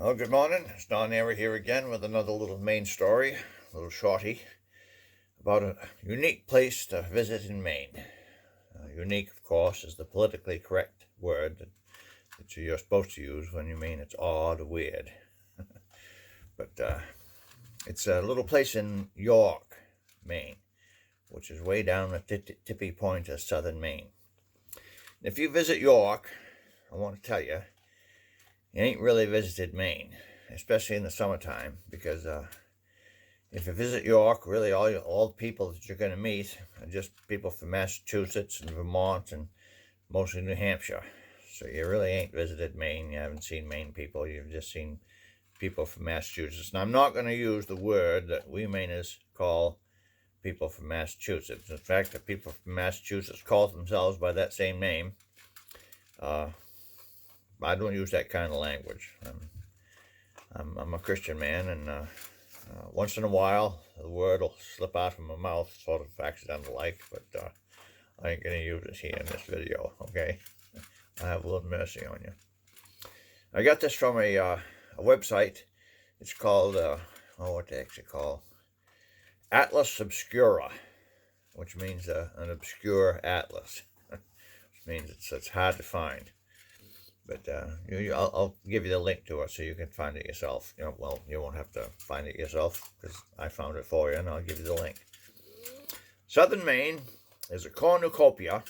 Well, good morning. It's Don Airy here again with another little Maine story, a little shorty, about a unique place to visit in Maine. Unique, of course, is the politically correct word that you're supposed to use when you mean it's odd or weird. But it's a little place in York, Maine, which is way down the tippy point of southern Maine. If you visit York, I want to tell you, you ain't really visited Maine, especially in the summertime, because if you visit York, really all the people that you're going to meet are just people from Massachusetts and Vermont and mostly New Hampshire. So you really ain't visited Maine. You haven't seen Maine people. You've just seen people from Massachusetts. And I'm not going to use the word that we Mainers call people from Massachusetts. In fact, the people from Massachusetts call themselves by that same name. I don't use that kind of language. I'm a Christian man, and once in a while the word will slip out from my mouth, sort of accidental like, but I ain't gonna use it here in this video, okay? I have a little mercy on you. I got this from a website. It's called, what the heck's it called? Atlas Obscura, which means an obscure atlas, which means it's hard to find. But I'll give you the link to it so you can find it yourself. Well, you won't have to find it yourself because I found it for you, and I'll give you the link. Southern Maine is a cornucopia.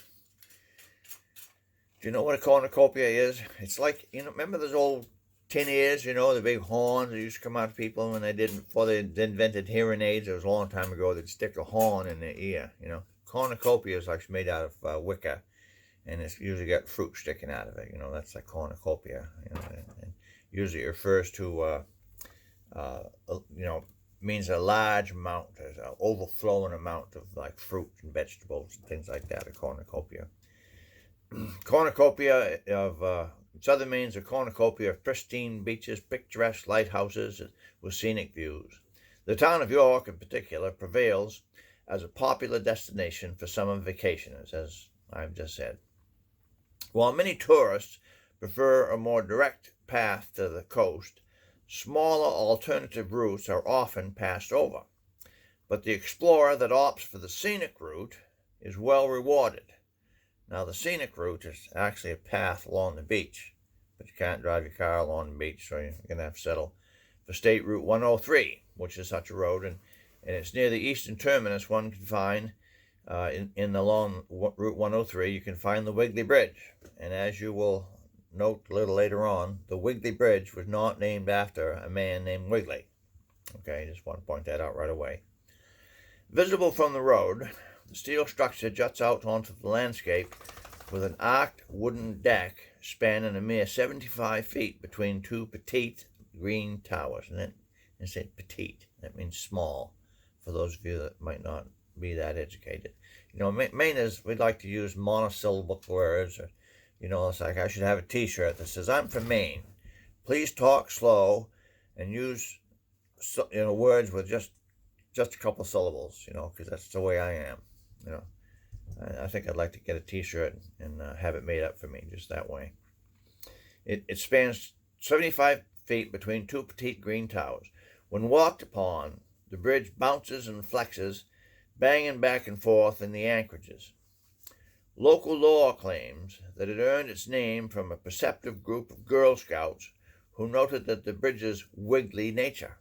Do you know what a cornucopia is? It's like, remember those old tin ears, the big horns that used to come out of people when before they invented hearing aids. It was a long time ago. They'd stick a horn in their ear, Cornucopia is like made out of wicker. And it's usually got fruit sticking out of it. That's a cornucopia. And usually it refers to, means a large amount, an overflowing amount of like fruit and vegetables and things like that, a cornucopia. Cornucopia of southern Maine's a cornucopia of pristine beaches, picturesque lighthouses with scenic views. The town of York, in particular, prevails as a popular destination for summer vacationers, as I've just said. While many tourists prefer a more direct path to the coast, smaller alternative routes are often passed over. But the explorer that opts for the scenic route is well rewarded. Now, the scenic route is actually a path along the beach, but you can't drive your car along the beach, so you're going to have to settle for State Route 103, which is such a road, and it's near the eastern terminus. One can find in along Route 103, you can find the Wiggly Bridge. And as you will note a little later on, the Wiggly Bridge was not named after a man named Wiggly. Okay, just want to point that out right away. Visible from the road, the steel structure juts out onto the landscape with an arched wooden deck spanning a mere 75 feet between two petite green towers. And then it said petite, that means small, for those of you that might not be that educated. Mainers, we'd like to use monosyllable words. Or, it's like I should have a t-shirt that says, "I'm from Maine. Please talk slow and use, words with just a couple syllables, because that's the way I am, I think I'd like to get a t-shirt and have it made up for me just that way. It spans 75 feet between two petite green towers. When walked upon, the bridge bounces and flexes, banging back and forth in the anchorages. Local lore claims that it earned its name from a perceptive group of Girl Scouts who noted that the bridge's wiggly nature.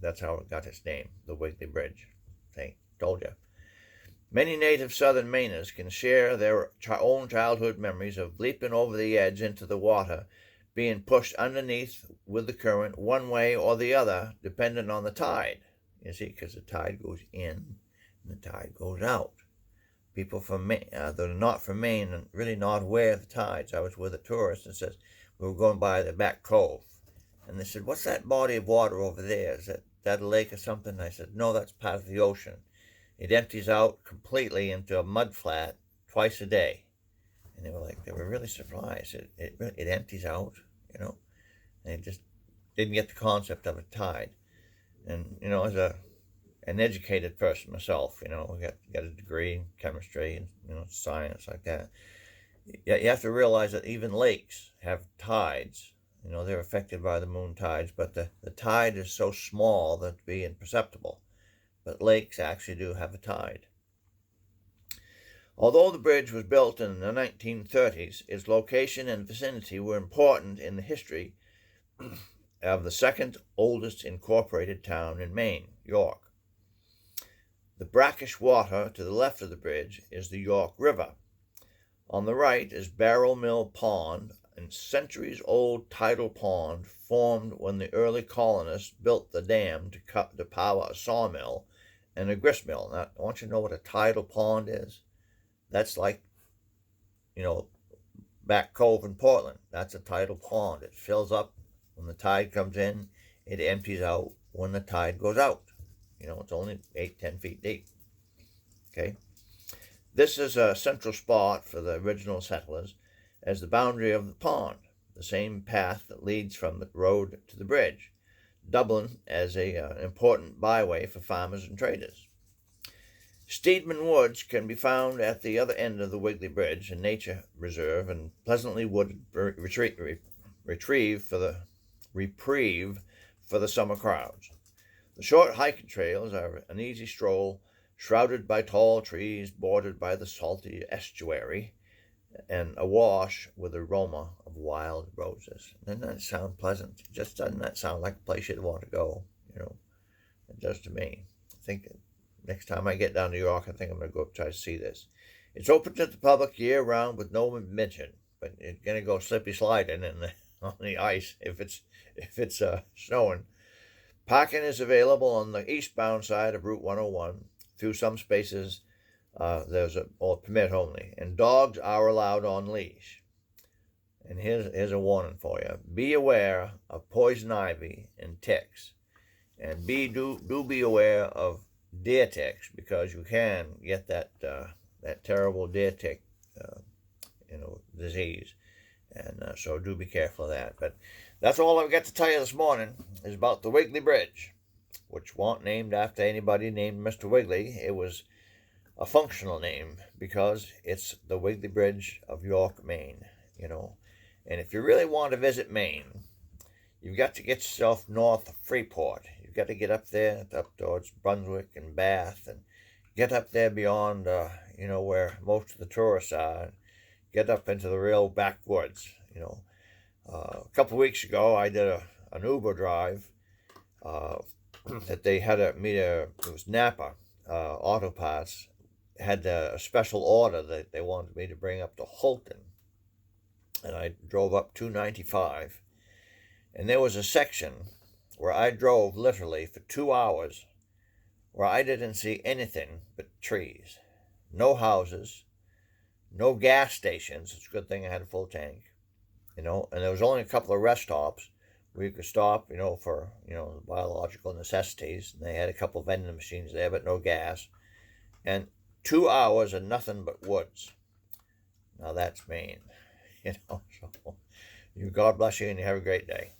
That's how it got its name, the Wiggly Bridge. See, told you. Many native southern Mainers can share their own childhood memories of leaping over the edge into the water, being pushed underneath with the current one way or the other, depending on the tide. You see, because the tide goes in and the tide goes out. People from Maine, that are not from Maine, and really not aware of the tides. I was with a tourist and says, we were going by the back cove. And they said, "What's that body of water over there? Is that a lake or something?" And I said, "No, that's part of the ocean. It empties out completely into a mud flat twice a day." And they were really surprised. It empties out, And they just didn't get the concept of a tide. And, as an educated person myself, we got a degree in chemistry and, science like that. You have to realize that even lakes have tides, they're affected by the moon tides, but the tide is so small that it's be imperceptible. But lakes actually do have a tide. Although the bridge was built in the 1930s, its location and vicinity were important in the history of the second oldest incorporated town in Maine, York. The brackish water to the left of the bridge is the York River. On the right is Barrel Mill Pond, a centuries-old tidal pond formed when the early colonists built the dam to power a sawmill and a grist mill. Now, I want you to know what a tidal pond is. That's like, Back Cove in Portland. That's a tidal pond. It fills up when the tide comes in. It empties out when the tide goes out. It's only 8-10 feet deep. Okay. This is a central spot for the original settlers as the boundary of the pond, the same path that leads from the road to the bridge, Dublin as an important byway for farmers and traders. Steedman Woods can be found at the other end of the Wiggly Bridge, a nature reserve and pleasantly wooded reprieve for the summer crowds. The short hiking trails are an easy stroll, shrouded by tall trees, bordered by the salty estuary, and awash with the aroma of wild roses. Doesn't that sound pleasant? Just doesn't that sound like a place you'd want to go? It does to me. I think next time I get down to New York, I think I'm going to go try to see this. It's open to the public year-round with no admission, but it's going to go slippy sliding on the ice if it's snowing. Parking is available on the eastbound side of Route 101. Through some spaces, there's a permit only, and dogs are allowed on leash. And here's a warning for you: be aware of poison ivy and ticks, and do be aware of deer ticks, because you can get that terrible deer tick disease, and so do be careful of that. But that's all I've got to tell you this morning is about the Wiggly Bridge, which wasn't named after anybody named Mr. Wiggly. It was a functional name because it's the Wiggly Bridge of York, Maine. And if you really want to visit Maine, you've got to get yourself north of Freeport. You've got to get up there, up towards Brunswick and Bath, and get up there beyond, where most of the tourists are. Get up into the real backwoods. A couple of weeks ago, I did an Uber drive that they had it was Napa Auto Parts, had a special order that they wanted me to bring up to Holton. And I drove up 295. And there was a section where I drove literally for 2 hours where I didn't see anything but trees. No houses, no gas stations. It's a good thing I had a full tank. And there was only a couple of rest stops where you could stop, for, biological necessities. And they had a couple of vending machines there, but no gas. And 2 hours of nothing but woods. Now that's Maine, So you God bless you and you have a great day.